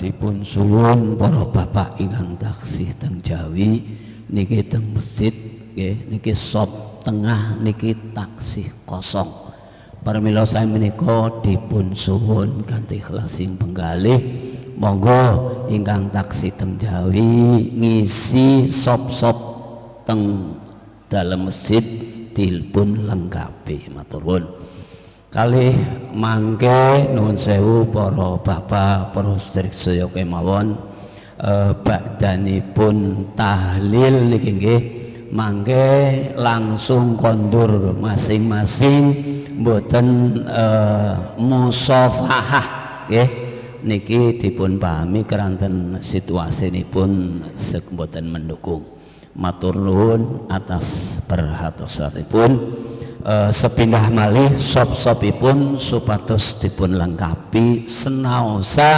Dipun suwun para bapak ingkang taksih teng Jawi niki teng masjid nggih niki sop tengah niki taksih kosong. Pramila sae menika dipun suwun kanthi ikhlas sing penggalih monggo ingkang taksih teng Jawi ngisi sop-sop teng dalem masjid dipun lengkapi matur nuwun. Kalih mangke nuwun sewu para bapak para sedherek kemawon bakdanipun tahlil niki nggih mangke langsung kondur masing-masing mboten musafahah nggih niki dipun pahami keranten situasinipun mboten mendukung. Matur nuwun atas perhatosanipun. Sepindah malih sop-sopipun supados dipun lengkapi senaosa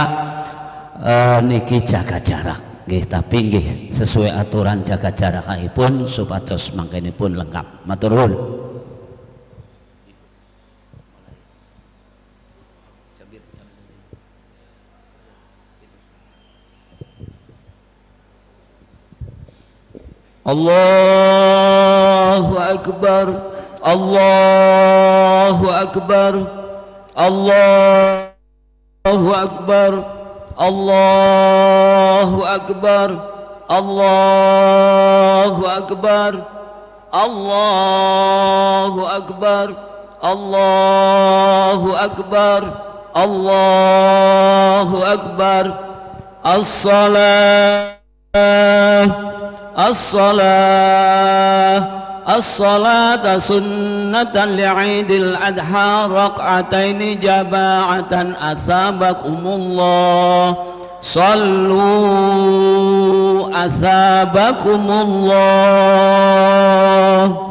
niki jaga jarak nggih tapi nggih sesuai aturan jaga jarakipun supados mangkenipun lengkap. Matur nuwun. Allahu Akbar, Allahu Akbar, Allahu Akbar, Allahu Akbar, Allahu Akbar, Allahu Akbar, Allahu Akbar, Allahu Akbar, As-salah as-salata sunnatan li'idil adha raq'ataini jama'atan asabakumullah sallu asabakumullah.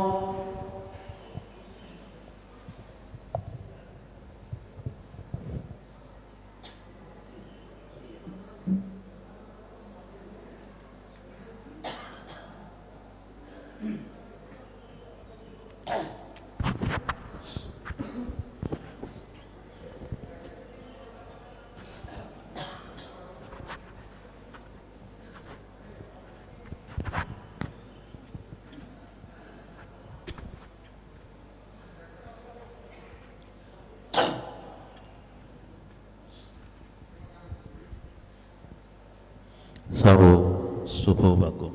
Sawu suhubakum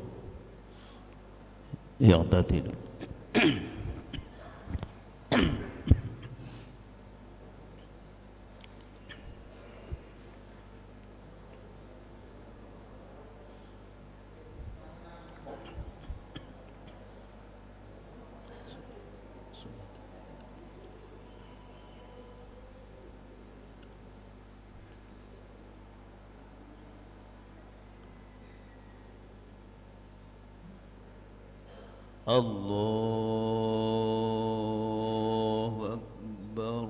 ya'tadilu. Allahu Akbar.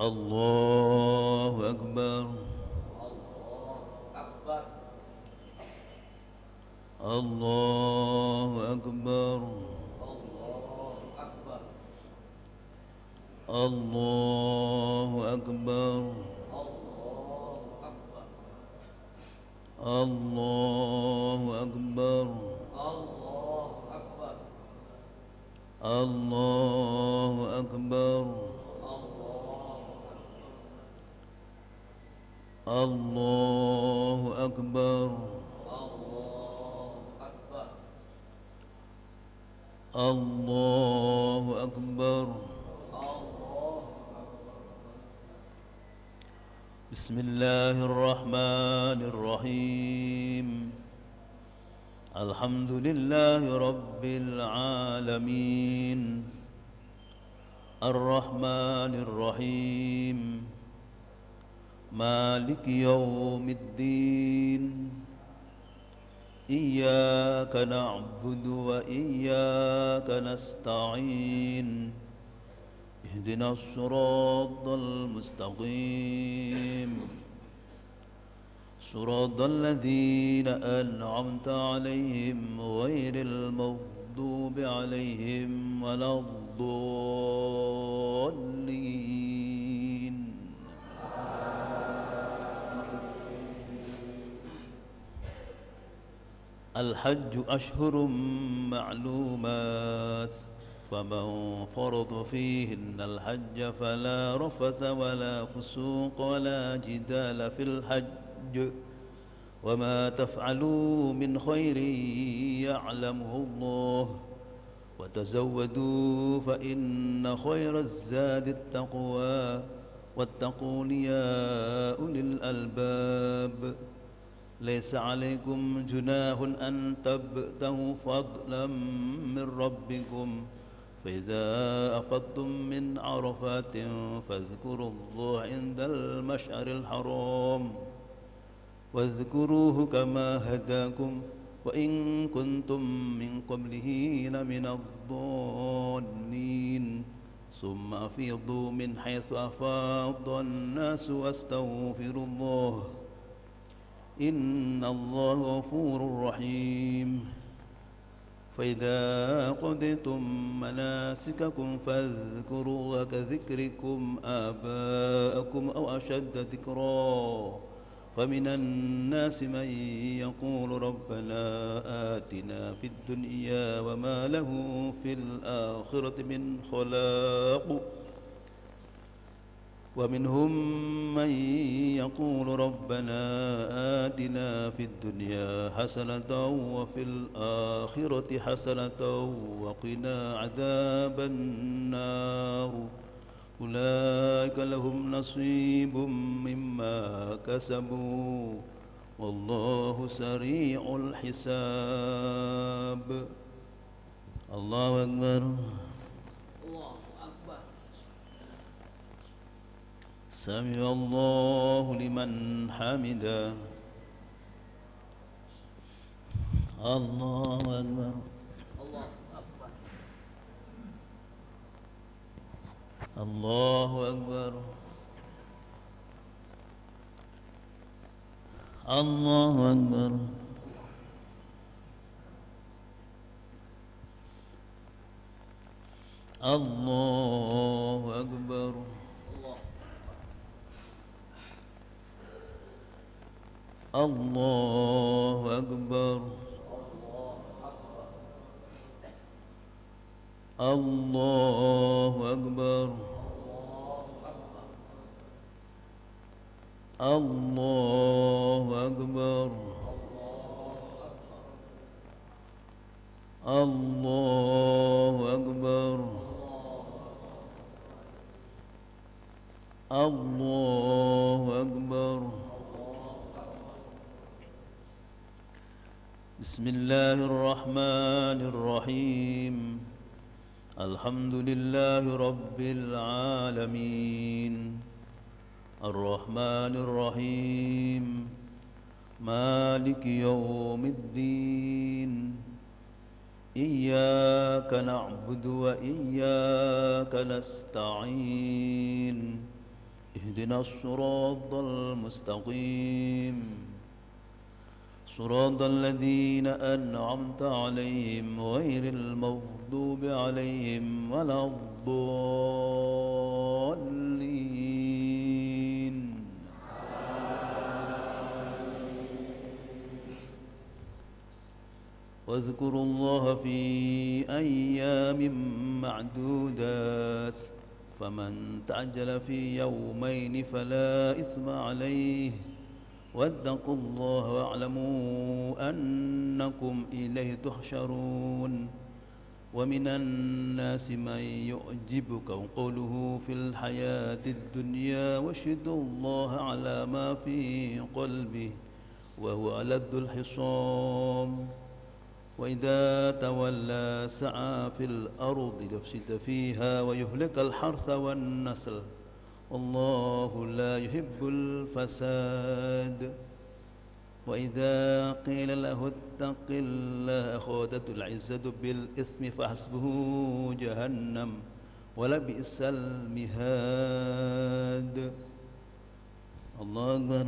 Allahu Akbar. Allahu Akbar. Allahu Akbar. Allahu Akbar. Allahu Akbar. Allahu Akbar. Allahu Akbar. Bismillahirrahmanirrahim. Alhamdulillahi Rabbil Alamin. Ar-Rahmanir-Rahim. Maliki yaumiddin. Iyyaka na'budu wa iyyaka nasta'in. اهدنا الصراط المستقيم صراط الذين أنعمت عليهم غير المغضوب عليهم ولا الضالين. الحج أشهر معلومات فمن فرض فيهن الحج فلا رفث ولا فسوق ولا جدال في الحج وما تفعلوا من خير يعلمه الله وتزودوا فإن خير الزاد التقوى واتقون يا أولي الألباب. ليس عليكم جناح أن تبتغوا فضلا من ربكم فإذا أفضتم من عرفات فاذكروا الله عند المشعر الحرام واذكروه كما هداكم وإن كنتم من قبله لمن الضالين. ثم أفيضوا من حيث أفاض الناس واستغفروا الله إن الله غفور رحيم. فإذا قضيتم مناسككم فاذكروا الله كذكركم آباءكم أو أشد ذكرا. فمن الناس من يقول ربنا آتنا في الدنيا وما له في الآخرة من خلاق ومنهم من يقول ربنا آتنا في الدنيا حسنة وفي الآخرة حسنة وقنا عذاب النار. أولئك لهم نصيب مما كسبوا والله سريع الحساب. الله أكبر. سمع الله لمن حمده. الله أكبر. الله أكبر. الله أكبر. الله أكبر. الله أكبر. الله أكبر. الله أكبر. الله أكبر. الله أكبر. بسم الله الرحمن الرحيم. الحمد لله رب العالمين الرحمن الرحيم مالك يوم الدين. إياك نعبد وإياك نستعين. اهدنا الصراط المستقيم صراط الذين أنعمت عليهم غير المغضوب عليهم ولا الضالين. واذكروا الله في أيام معدودات فمن تعجل في يومين فلا إثم عليه واتقوا الله واعلموا أنكم إليه تحشرون. ومن الناس من يعجبك قوله في الحياة الدنيا ويشهد الله على ما في قلبه وهو ألد الخصام. وإذا تولى سعى في الأرض ليفسد فيها ويهلك الحرث والنسل والله لا يحب الفساد. وإذا قيل له اتق الله أخذته العزة بالإثم فحسبه جهنم ولبئس المهاد. الله أكبر.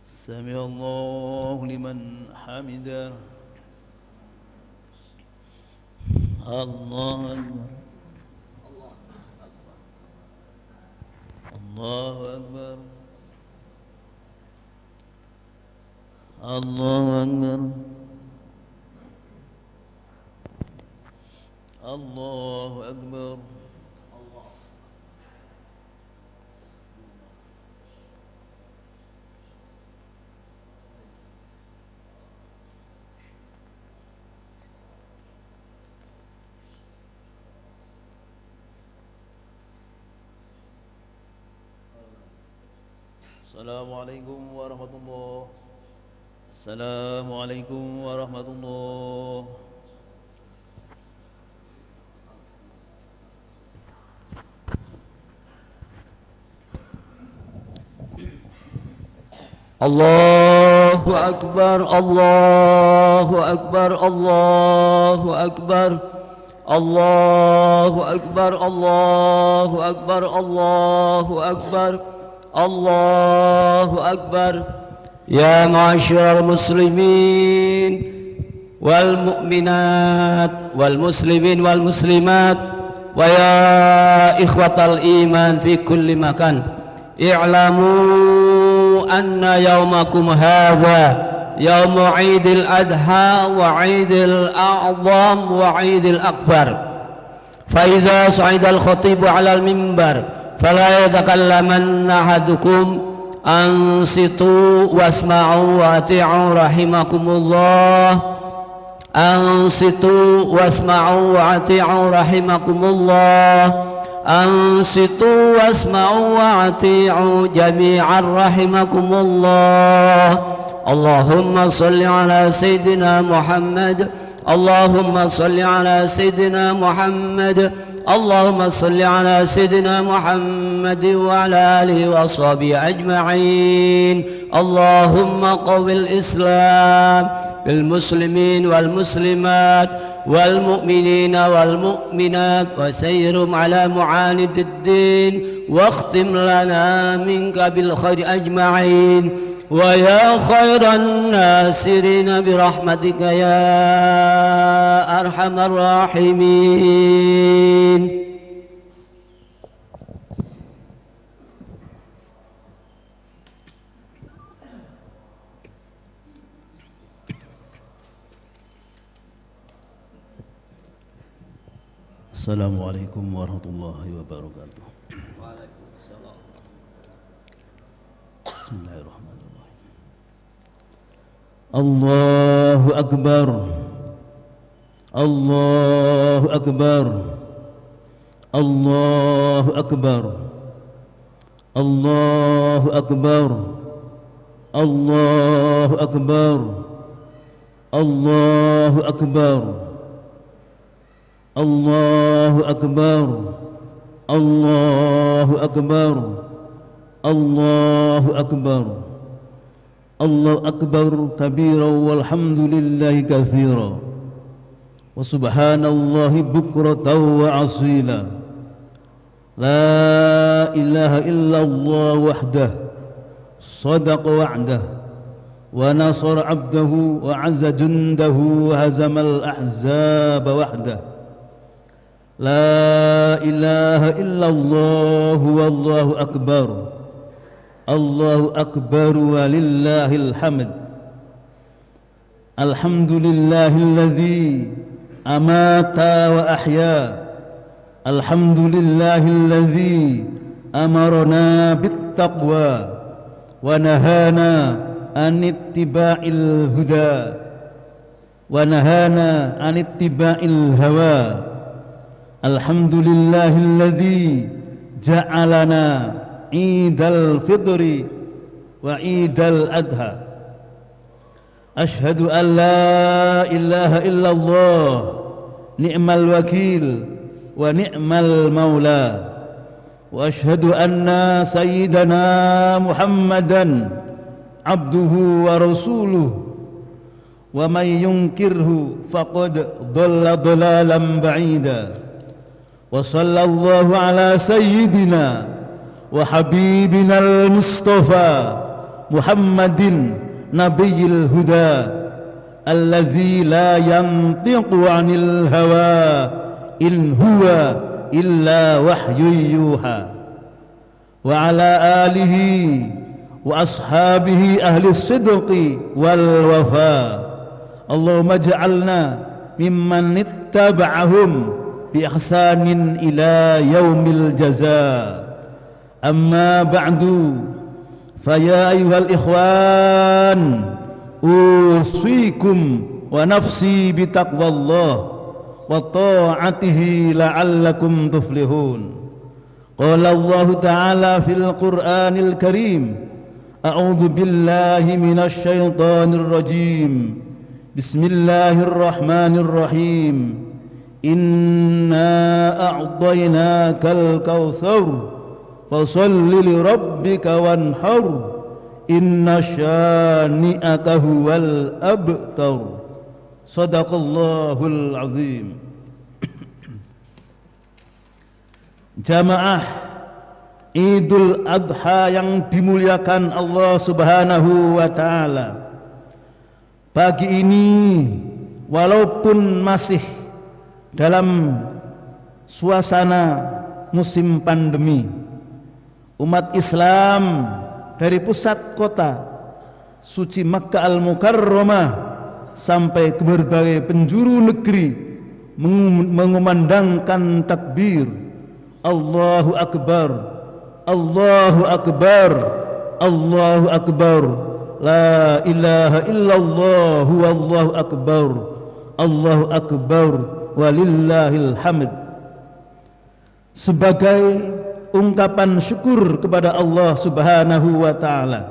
سمع الله لمن حمده. الله أكبر. الله أكبر. الله أكبر. الله أكبر. السلام عليكم ورحمة الله. السلام عليكم ورحمة الله. الله أكبر. الله أكبر. الله أكبر. الله أكبر. الله أكبر. الله أكبر. الله أكبر. يا معاشر المسلمين والمؤمنات والمسلمين والمسلمات ويا إخوة الإيمان في كل مكان، اعلموا أن يومكم هذا يوم عيد الأضحى وعيد الأعظم وعيد الأكبر، فإذا صعد الخطيب على المنبر فلا يتكلمن أحدكم، أنصتوا واسمعوا وأطيعوا رحمكم الله. أنصتوا واسمعوا وأطيعوا رحمكم الله. أنصتوا واسمعوا وأطيعوا جميعا رحمكم الله. اللهم صل على سيدنا محمد. اللهم صل على سيدنا محمد. اللهم صل على سيدنا محمد وعلى آله وصحبه أجمعين. اللهم قو الإسلام بالمسلمين والمسلمات والمؤمنين والمؤمنات وسيرهم على معاند الدين، واختم لنا منك بالخير أجمعين، ويا خير الناصرين برحمتك يا أرحم الراحمين. السلام عليكم ورحمة الله وبركاته. بسم الله الرحمن الرحيم. الله أكبر. الله أكبر. الله أكبر. الله أكبر. الله أكبر. الله أكبر. الله أكبر. الله أكبر. الله أكبر. الله أكبر كبيرا والحمد لله كثيرا وسبحان الله بكرة وأصيلا. لا إله إلا الله وحده صدق وعده ونصر عبده وعز جنده وهزم الأحزاب وحده. لا إله إلا الله والله أكبر. الله أكبر ولله الحمد. الحمد لله الذي أمات وأحيا. الحمد لله الذي أمرنا بالتقوى ونهانا عن اتباع الهدى ونهانا عن اتباع الهوى. الحمد لله الذي جعلنا عيد الفطر وعيد الأضحى. أشهد أن لا إله إلا الله نعم الوكيل ونعم المولى. وأشهد أن سيدنا محمدا عبده ورسوله wa may yunkirhu faqad dhalla dhalalan ba'ida. Wa sallallahu ala sayyidina wa habibina al-mustafa Muhammadin nabiyil huda alladzi la yantiqu 'anil hawa in huwa illa wahyu yuha. Wa ala alihi wa ashabihi ahli sidqi wal wafa. Allahumma ja'alna mimman ittaba'ahum bi ihsanin ila yaumil jazaa. Amma ba'du, fa ya ayyuhal ikhwan, usikum wa nafsi bi taqwallah wa ta'atihi la'allakum tuflihun. Qala Allah ta'ala fil Qur'anil Karim, a'udzu billahi minasy syaithanir rajim. Bismillahirrahmanirrahim. Inna a'tainakal kautsar fasholli li rabbika wanhar inna syani'aka huwal abtar. Shadaqallahul azim. Jamaah Idul Adha yang dimuliakan Allah Subhanahu wa taala. Pagi ini walaupun masih dalam suasana musim pandemi, umat Islam dari pusat kota suci Makkah Al-Mukarramah sampai ke berbagai penjuru negeri mengumandangkan takbir Allahu Akbar, Allahu Akbar, Allahu Akbar, la ilaha illallah, wallahu akbar, Allahu Akbar, walillahil hamd. Sebagai ungkapan syukur kepada Allah Subhanahu wa taala.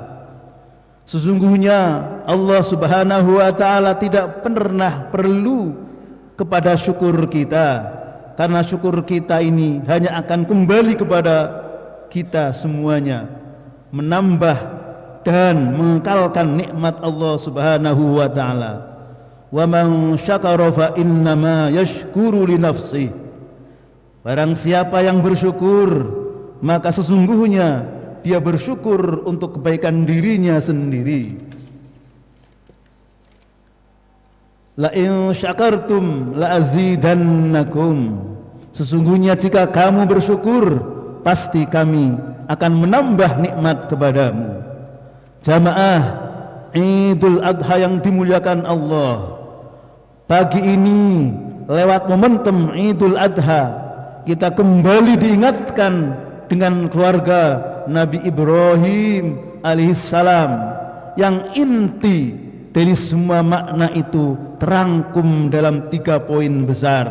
Sesungguhnya Allah Subhanahu wa taala tidak pernah perlu kepada syukur kita, karena syukur kita ini hanya akan kembali kepada kita semuanya, menambah dan mengekalkan nikmat Allah Subhanahu wa taala. Wa man syakara fa innama yashkuru li nafsihi. Barang siapa yang bersyukur, maka sesungguhnya dia bersyukur untuk kebaikan dirinya sendiri. La in syakartum la azidannakum. Sesungguhnya jika kamu bersyukur, pasti kami akan menambah nikmat kepadamu. Jamaah Idul Adha yang dimuliakan Allah, pagi ini lewat momentum Idul Adha kita kembali diingatkan dengan keluarga Nabi Ibrahim alaihissalam, yang inti dari semua makna itu terangkum dalam 3 poin besar.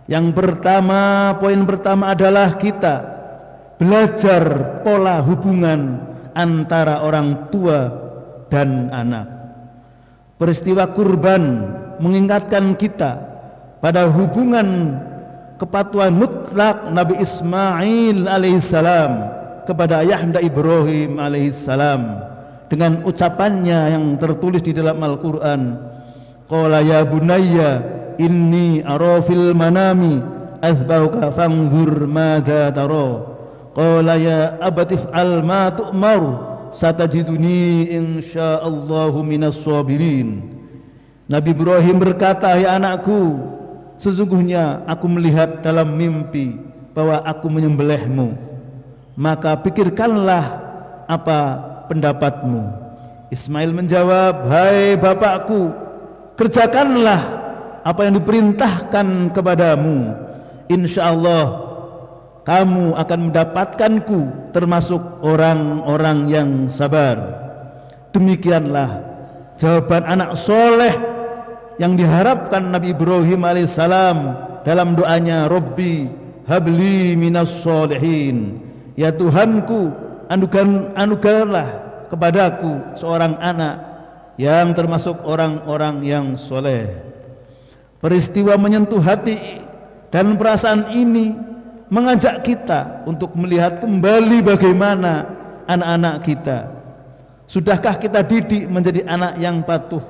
Yang pertama, poin pertama adalah kita belajar pola hubungan antara orang tua dan anak. Peristiwa kurban mengingatkan kita pada hubungan kepatuhan mutlak Nabi Ismail alaihissalam kepada ayahanda Ibrahim alaihissalam dengan ucapannya yang tertulis di dalam Al-Quran, qala ya bunayya inni ara fil manami azbauka fanzur madza tara. Qala ya abati fa'al ma tu'mar satajiduni insyaallahu minas sabirin. Nabi Ibrahim berkata, ya anakku, sesungguhnya aku melihat dalam mimpi bahwa aku menyembelihmu, maka pikirkanlah apa pendapatmu. Ismail menjawab, hai bapakku, kerjakanlah apa yang diperintahkan kepadamu, insyaallah kamu akan mendapatkanku termasuk orang-orang yang sabar. Demikianlah jawaban anak soleh yang diharapkan Nabi Ibrahim alaihissalam dalam doanya, Rabbi habli minas solihin. Ya Tuhanku, anugerahlah kepadaku seorang anak yang termasuk orang-orang yang soleh. Peristiwa menyentuh hati dan perasaan ini mengajak kita untuk melihat kembali bagaimana anak-anak kita. Sudahkah kita didik menjadi anak yang patuh,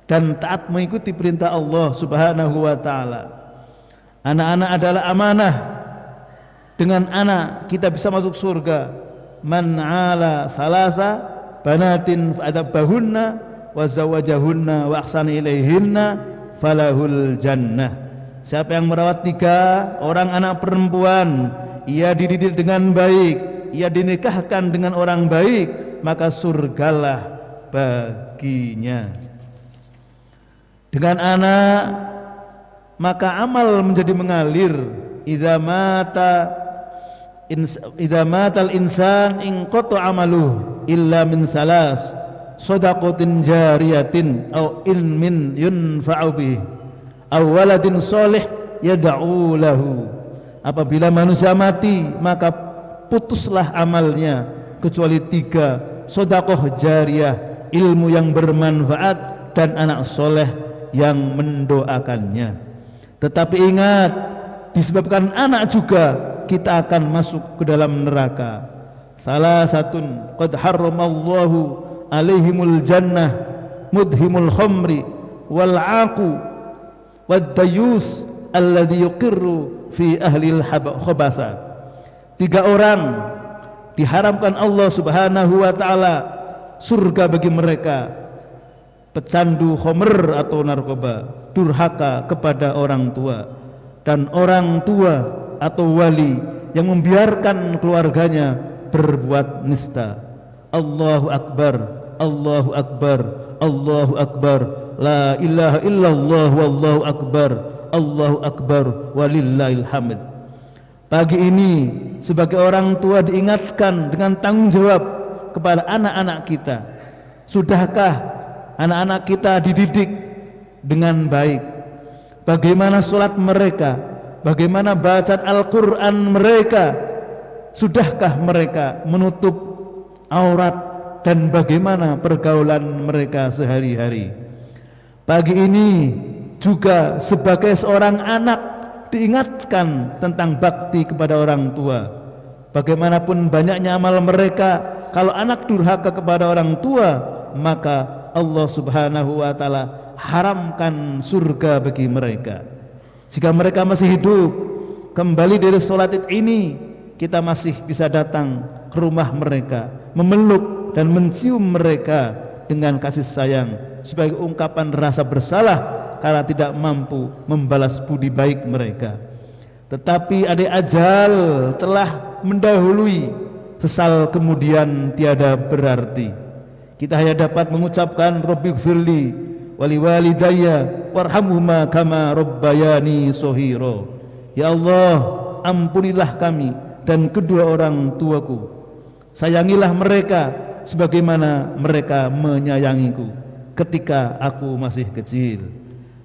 dan taat mengikuti perintah Allah Subhanahu wa taala. Anak-anak adalah amanah. Dengan anak kita bisa masuk surga. Man ala salasa banatin fa'adabahunna wa zawajahunna wa ahsana ilaihinna falahul jannah. Siapa yang merawat 3 orang anak perempuan, ia dididik dengan baik, ia dinikahkan dengan orang baik, maka surgalah baginya. Dengan anak maka amal menjadi mengalir. Idza matal insan in qata amaluhu illa min salas shadaqatin jariyatin aw ilmin yunfa'u bihi aw waladin shalih yad'u lahu. Apabila manusia mati maka putuslah amalnya kecuali 3, sedekah jariyah, ilmu yang bermanfaat, dan anak soleh yang mendoakannya. Tetapi ingat, disebabkan anak juga kita akan masuk ke dalam neraka. Salah satun qad harramallahu alaihimul jannah mudhimul khamri wal aqu wad dayus alladhi yuqirru fi ahlil khabasa. 3 orang diharamkan Allah Subhanahu wa taala surga bagi mereka: pecandu khamr atau narkoba, durhaka kepada orang tua, dan orang tua atau wali yang membiarkan keluarganya berbuat nista. Allahu akbar, Allahu akbar, Allahu akbar, la ilaha illallah wallahu akbar, Allahu akbar walillahil hamd. Pagi ini sebagai orang tua diingatkan dengan tanggung jawab kepada anak-anak kita. Sudahkah anak-anak kita dididik dengan baik? Bagaimana sholat mereka? Bagaimana bacaan Al-Quran mereka? Sudahkah mereka menutup aurat? Dan bagaimana pergaulan mereka sehari-hari? Pagi ini juga sebagai seorang anak diingatkan tentang bakti kepada orang tua. Bagaimanapun banyaknya amal mereka, kalau anak durhaka kepada orang tua, maka Allah Subhanahu wa taala haramkan surga bagi mereka. Jika mereka masih hidup, kembali dari sholat Id ini, kita masih bisa datang ke rumah mereka, memeluk dan mencium mereka dengan kasih sayang sebagai ungkapan rasa bersalah karena tidak mampu membalas budi baik mereka. Tetapi adik ajal telah mendahului, sesal kemudian tiada berarti. Kita hanya dapat mengucapkan Rabbighfirli wali walidayya warhamhuma kama rabbayani shaghira. Ya Allah, ampunilah kami dan kedua orang tuaku, sayangilah mereka sebagaimana mereka menyayangiku ketika aku masih kecil.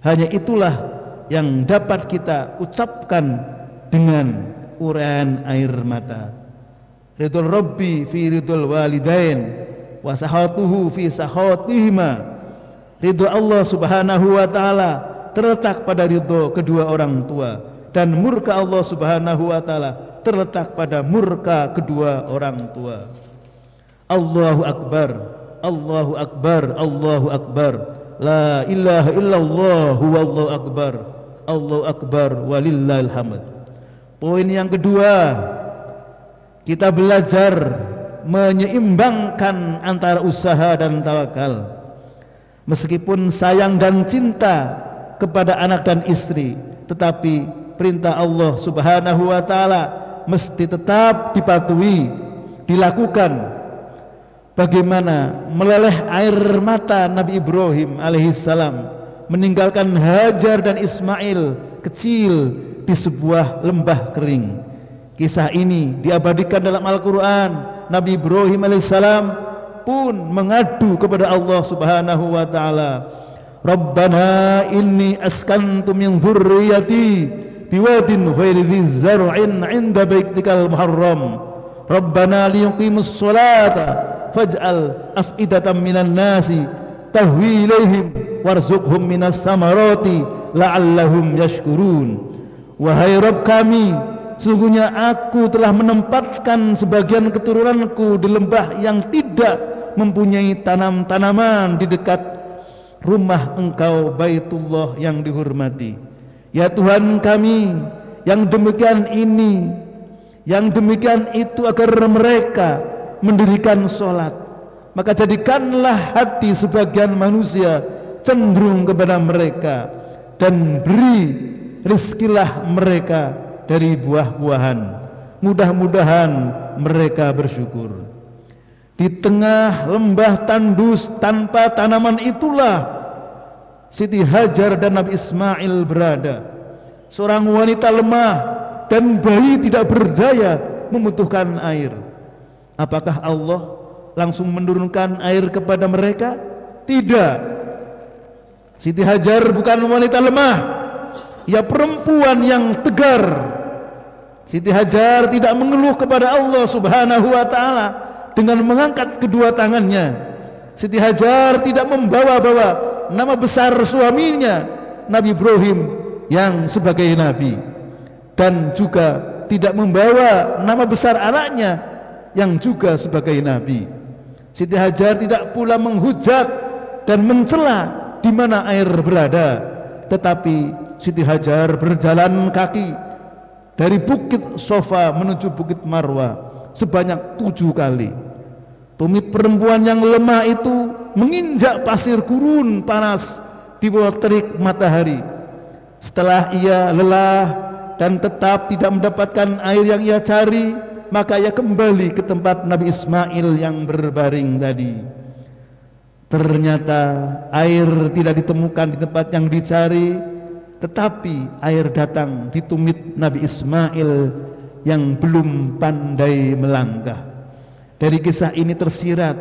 Hanya itulah yang dapat kita ucapkan dengan urayan air mata. Ridul Rabbi fi ridul walidain wa sahatuhu fi sahatihima. Ridho Allah Subhanahu wa taala terletak pada ridho kedua orang tua, dan murka Allah Subhanahu wa taala terletak pada murka kedua orang tua. Allahu akbar, Allahu akbar, Allahu akbar, la ilaha illallah wallahu akbar, Allahu akbar walillahil hamd. Poin yang kedua, kita belajar menyeimbangkan antara usaha dan tawakal. Meskipun sayang dan cinta kepada anak dan istri, tetapi perintah Allah Subhanahu wa taala mesti tetap dipatuhi, dilakukan. Bagaimana meleleh air mata Nabi Ibrahim alaihissalam meninggalkan Hajar dan Ismail kecil di sebuah lembah kering. Kisah ini diabadikan dalam Al-Quran. Nabi Ibrahim alaihissalam pun mengadu kepada Allah Subhanahu wa taala, Rabbana inni askantu min dzurriyyati biwadin ghairi dzi zar'in 'inda baitikal muharram Rabbana liyuqimus sholata faj'al af'idatan minan nasi tahwi ilaihim warzuqhum minas samarati la'allahum yashkurun. Wahai Rabb kami, sesungguhnya aku telah menempatkan sebagian keturunanku di lembah yang tidak mempunyai tanam-tanaman di dekat rumah Engkau Baitullah yang dihormati. Ya Tuhan kami, yang demikian ini, yang demikian itu agar mereka mendirikan sholat, maka jadikanlah hati sebagian manusia cenderung kepada mereka, dan beri rizkilah mereka dari buah-buahan. Mudah-mudahan mereka bersyukur. Di tengah lembah tandus tanpa tanaman itulah Siti Hajar dan Nabi Ismail berada. Seorang wanita lemah dan bayi tidak berdaya membutuhkan air. Apakah Allah langsung menurunkan air kepada mereka? Tidak. Siti Hajar bukan wanita lemah, ia perempuan yang tegar. Siti Hajar tidak mengeluh kepada Allah Subhanahu wa ta'ala dengan mengangkat kedua tangannya. Siti Hajar tidak membawa-bawa nama besar suaminya Nabi Ibrahim yang sebagai nabi, dan juga tidak membawa nama besar anaknya yang juga sebagai nabi. Siti Hajar tidak pula menghujat dan mencela di mana air berada, tetapi Siti Hajar berjalan kaki dari Bukit Sofa menuju Bukit Marwa sebanyak 7 kali. Tumit perempuan yang lemah itu menginjak pasir gurun panas di bawah terik matahari. Setelah ia lelah dan tetap tidak mendapatkan air yang ia cari, maka ia kembali ke tempat Nabi Ismail yang berbaring tadi. Ternyata air tidak ditemukan di tempat yang dicari, tetapi air datang di tumit Nabi Ismail yang belum pandai melangkah. Dari kisah ini tersirat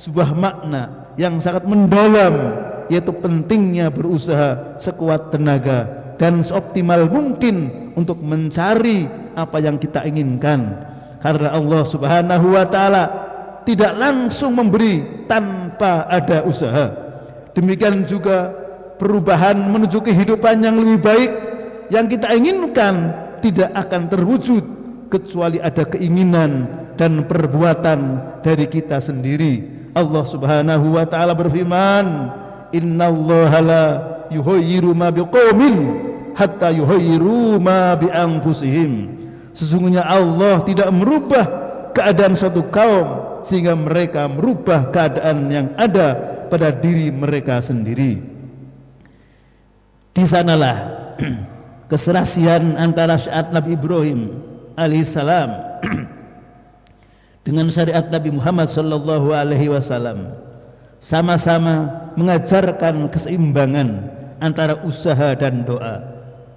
sebuah makna yang sangat mendalam, yaitu pentingnya berusaha sekuat tenaga dan seoptimal mungkin untuk mencari apa yang kita inginkan, karena Allah Subhanahu wa ta'ala tidak langsung memberi tanpa ada usaha. Demikian juga perubahan menuju kehidupan yang lebih baik yang kita inginkan tidak akan terwujud kecuali ada keinginan dan perbuatan dari kita sendiri. Allah Subhanahu wa ta'ala berfirman, innallaha la yughayyiru ma biqaumin hatta yughayyiru ma bi anfusihim. Sesungguhnya Allah tidak merubah keadaan suatu kaum sehingga mereka merubah keadaan yang ada pada diri mereka sendiri. Di sanalah keserasian antara syariat Nabi Ibrahim alaihissalam dengan syariat Nabi Muhammad sallallahu alaihi wasallam, sama-sama mengajarkan keseimbangan antara usaha dan doa.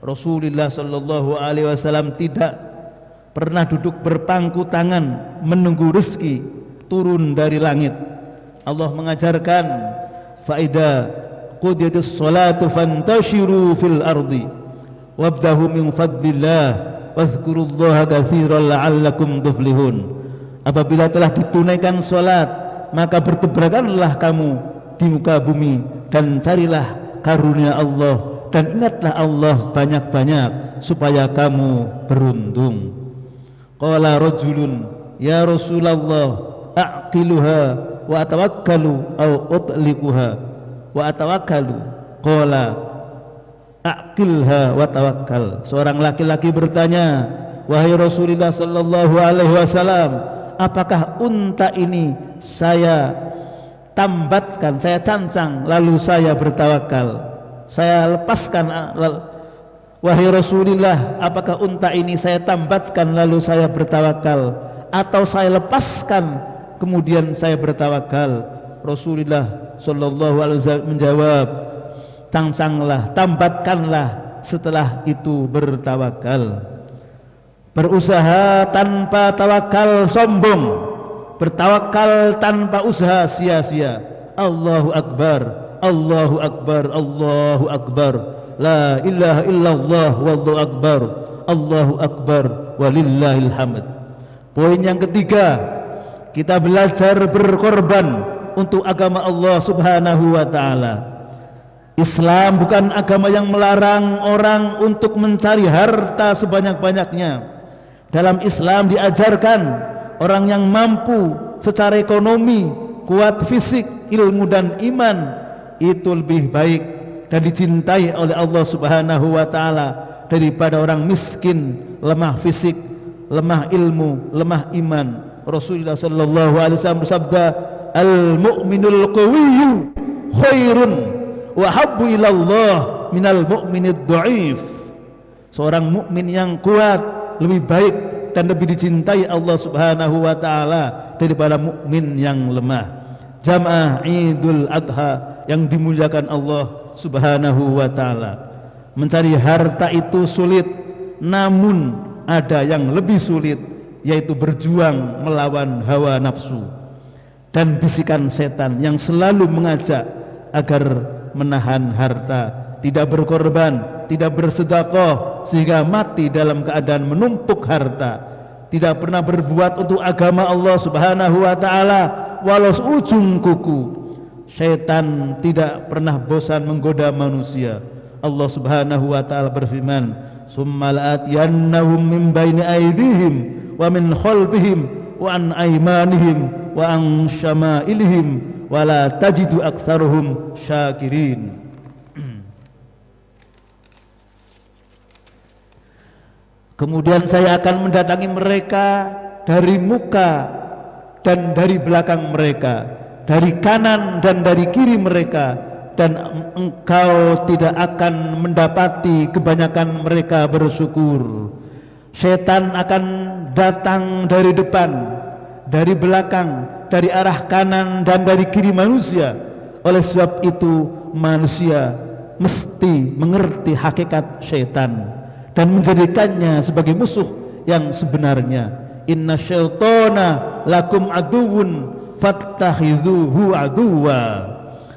Rasulullah sallallahu alaihi wasallam tidak pernah duduk berpangku tangan menunggu rezeki turun dari langit. Allah mengajarkan, faida qudiyatis salatu fantashiru fil ardi wabdahu min fadlillah wazkurullaha katsiran la'allakum tuflihun. Apabila telah ditunaikan salat, maka bertebaranlah kamu di muka bumi dan carilah karunia Allah, dan ingatlah Allah banyak-banyak supaya kamu beruntung. Qala rajulun ya Rasulullah a'qiluha wa atawakkalu au utliquha wa atawakkalu. Qala a'qilha wa tawakkal. Seorang laki-laki bertanya, wahai Rasulullah sallallahu alaihi wasallam, apakah unta ini saya tambatkan, saya cancang lalu saya bertawakal, saya lepaskan? Wahai Rasulullah, apakah unta ini saya tambatkan lalu saya bertawakal, atau saya lepaskan kemudian saya bertawakal? Rasulullah sallallahu alaihi wasallam menjawab, cancanglah, tambatkanlah, setelah itu bertawakal. Berusaha tanpa tawakal sombong, bertawakal tanpa usaha sia-sia. Allahu Akbar, Allahu Akbar, Allahu Akbar, la ilaha illallah, wallahu akbar, Allahu Akbar, walillahil hamd. Poin yang ketiga, kita belajar berkorban untuk agama Allah Subhanahu wa ta'ala. Islam bukan agama yang melarang orang untuk mencari harta sebanyak-banyaknya. Dalam Islam diajarkan orang yang mampu secara ekonomi, kuat fisik, ilmu dan iman, itu lebih baik dan dicintai oleh Allah Subhanahu wa taala daripada orang miskin, lemah fisik, lemah ilmu, lemah iman. Rasulullah sallallahu alaihi wasallam bersabda, al-mu'minul qawiyyu khairun wa habbu ila Allah minal mu'minid dha'if. Seorang mukmin yang kuat lebih baik dan lebih dicintai Allah Subhanahu wa taala daripada mukmin yang lemah. Jamaah Idul Adha yang dimuliakan Allah Subhanahu wa taala. Mencari harta itu sulit, namun ada yang lebih sulit, yaitu berjuang melawan hawa nafsu dan bisikan setan yang selalu mengajak agar menahan harta, tidak berkorban, tidak bersedekah sehingga mati dalam keadaan menumpuk harta, tidak pernah berbuat untuk agama Allah Subhanahu wa taala walau seujung kuku. Setan tidak pernah bosan menggoda manusia. Allah Subhanahu wa taala berfirman, "Tsumma la'atiyannahum min baini aydihim wa min khalfihim wa an aymanihim wa an syama'ilihim wa la tajidu aktsaruhum syakirin." Kemudian saya akan mendatangi mereka dari muka dan dari belakang mereka, dari kanan dan dari kiri mereka, dan engkau tidak akan mendapati kebanyakan mereka bersyukur. Setan akan datang dari depan, dari belakang, dari arah kanan dan dari kiri manusia. Oleh sebab itu manusia mesti mengerti hakikat setan dan menjadikannya sebagai musuh yang sebenarnya. Inna syaitana lakum aduwwun fattakhidhuhu aduwwa.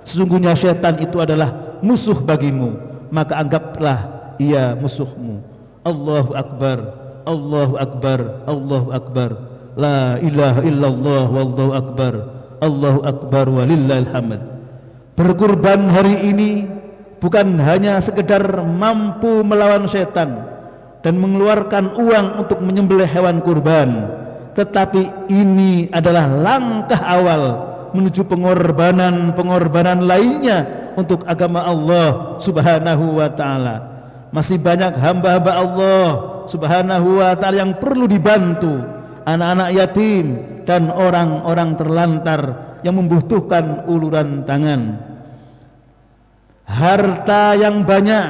Sesungguhnya syaitan itu adalah musuh bagimu, maka anggaplah ia musuhmu. Allahu akbar, Allahu akbar, Allahu akbar. La ilaha illallah wallahu akbar, Allahu akbar walillahil hamd. Berkurban hari ini bukan hanya sekedar mampu melawan setan dan mengeluarkan uang untuk menyembelih hewan kurban, tetapi ini adalah langkah awal menuju pengorbanan lainnya untuk agama Allah Subhanahu wa taala. Masih banyak hamba-hamba Allah Subhanahu wa taala yang perlu dibantu, anak-anak yatim dan orang-orang terlantar yang membutuhkan uluran tangan. Harta yang banyak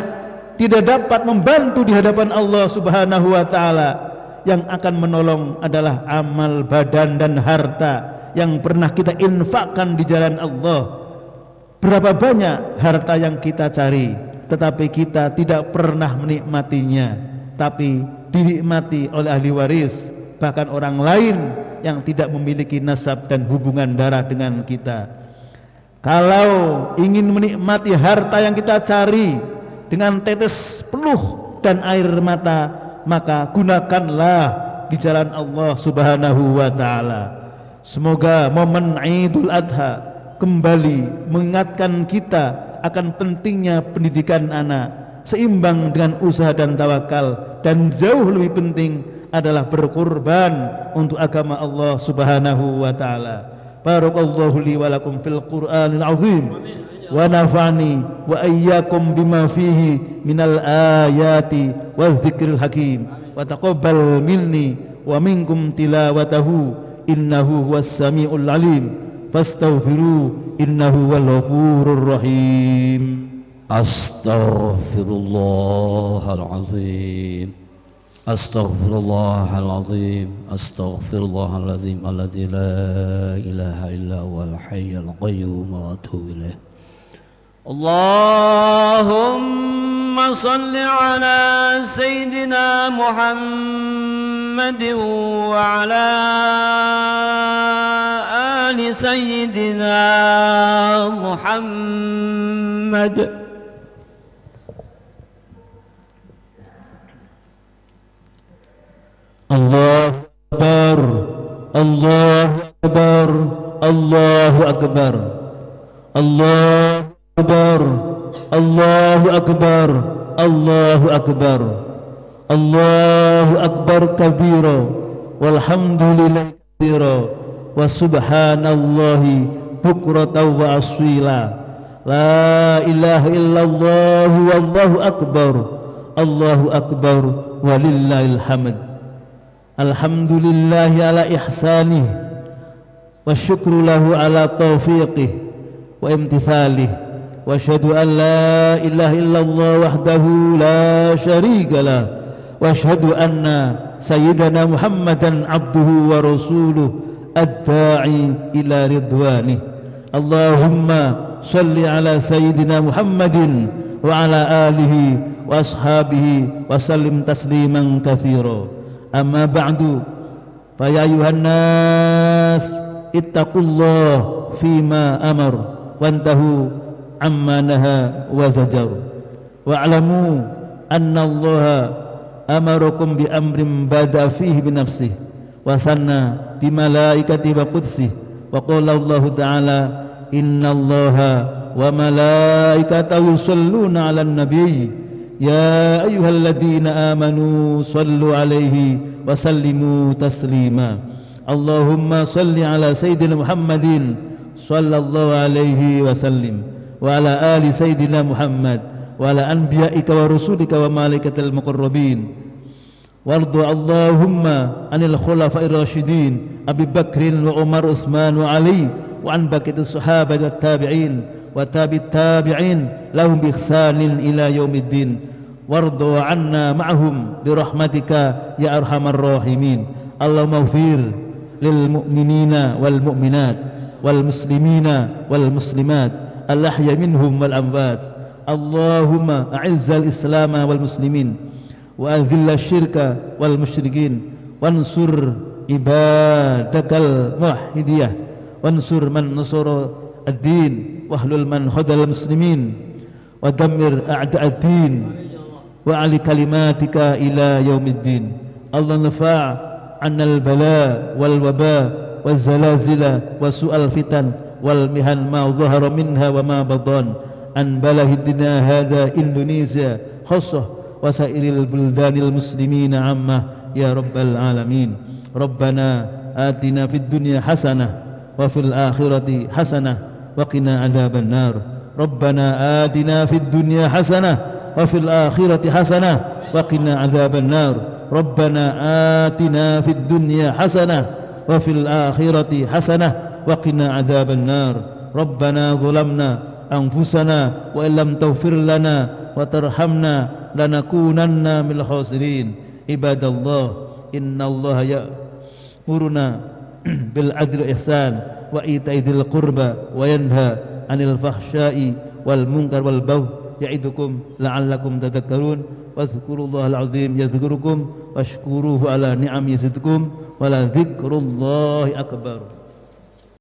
tidak dapat membantu di hadapan Allah Subhanahu wa taala. Yang akan menolong adalah amal badan dan harta yang pernah kita infakkan di jalan Allah. Berapa banyak harta yang kita cari, tetapi kita tidak pernah menikmatinya, tapi dinikmati oleh ahli waris, bahkan orang lain yang tidak memiliki nasab dan hubungan darah dengan kita. Kalau ingin menikmati harta yang kita cari dengan tetes peluh dan air mata, maka gunakanlah di jalan Allah Subhanahu wa taala. Semoga momen Idul Adha kembali mengingatkan kita akan pentingnya pendidikan anak, seimbang dengan usaha dan tawakal, dan jauh lebih penting adalah berkorban untuk agama Allah Subhanahu wa taala. Barakallahu li wa lakum fil Qur'anil azim wa nafa'ani wa iyyakum bima fihi minal ayati wadzikril hakim wa taqabbal minni wa minkum tilawatahu innahu huwas samiul alim fastaghfiru innahu wal ghafurur rahim. Astaghfirullahal azim, astaghfirullahal azim, astaghfirullahal azim alladzi la ilaha illa huwal hayyul qayyum wa atubu ilaih. Allahumma salli ala sayyidina Muhammadin wa ala ali sayyidina Muhammad. Allahu akbar, Allahu akbar, Allahu akbar, Allahu akbar, Allahu akbar, Allahu akbar, Allahu akbar kabira walhamdulillahi katsira wa subhanallahi bukratan wa aswila. La ilaha illallah wallahu akbar. Allahu akbar walillahil hamd. Alhamdulillahi ala ihsanih wa syukru lahu ala taufiqih wa imtithalih. Wa asyhadu an la ilaha illallah wahdahu la syarika lah. Wa asyhadu anna sayyidana Muhammadan abduhu wa rasuluh ad-da'i ila ridwanih. Allahumma salli ala sayyidina Muhammadin wa ala alihi wa ashabihi wa sallim tasliman katsira. Amma ba'du, fa ya ayuhan nas ittaqullah fima amar wantahu amma naha wa zajar. Wa'lamu anna Allah amarakum bi amrin bada fihi bi nafsihi wa sanna bi malaikati wa qudsi wa qala Allah ta'ala inna Allaha wa malaikatahu yusalluna 'alan nabiy ya ayyuhalladzina amanu sallu 'alaihi wa sallimu taslima. Allahumma salli 'ala sayyidina Muhammadin sallallahu 'alaihi wa sallim wa 'ala ali sayyidina Muhammad wa 'ala anbiya'ika wa rusulika wa malaikatil muqarrabin. Wardu Allahumma anil khulafa'ir rasyidin Abi Bakrin wa Umar Utsman wa Ali wa an baqiyatis sahabati wat tabi'in wa tabi'it tabi'in lahum bi ihsanin ila yaumiddin. Wardu 'anna ma'hum bi rahmatika ya arhamar rahimin. Allahumma ighfir lil mu'minina wal mu'minat wal muslimina wal muslimat al ahya minhum wal amwat. Allahumma a'izzal islama wal muslimin wa adhilla syirka wal musyrikin wansur ibadakal muwahhidiyah wansur man nasara ad-din wahlul man khadal muslimin wa dammir a'da'ad-din wa ali kalimatika ila yaumiddin. Allah nafa' 'anal bala wal waba wal zalazila wa su'al fitan wal mihan ma dhahara minha wa ma badan an balahidina hada Indonesia khassah wa sairil buldanil muslimina amma ya rabbal alamin. Rabbana atina fid dunya hasanah wa fil akhirati hasanah wa qina adzaban nar. Rabbana atina fid dunya hasanah wa fil akhirati hasanah wa qina adzaban nar. Rabbana atina fid dunya hasanah wa fil akhirati hasanah wa qina adzaban nar. Rabbana zalamna anfusana wa illam taghfir lana wa tarhamna lanakunanna minal khasirin. Ibadallah, innallaha ya'muruna bil adli wal ihsan wa ita'i dzil qurba wa yanha 'anil fahsya'i wal munkar wal baghi ya'idukum la'allakum tadhakkarun. Wadhkurullahal 'azim yadhkurukum washkuruhu ala ni'amihi yazidkum wa la dzikrullahi akbar.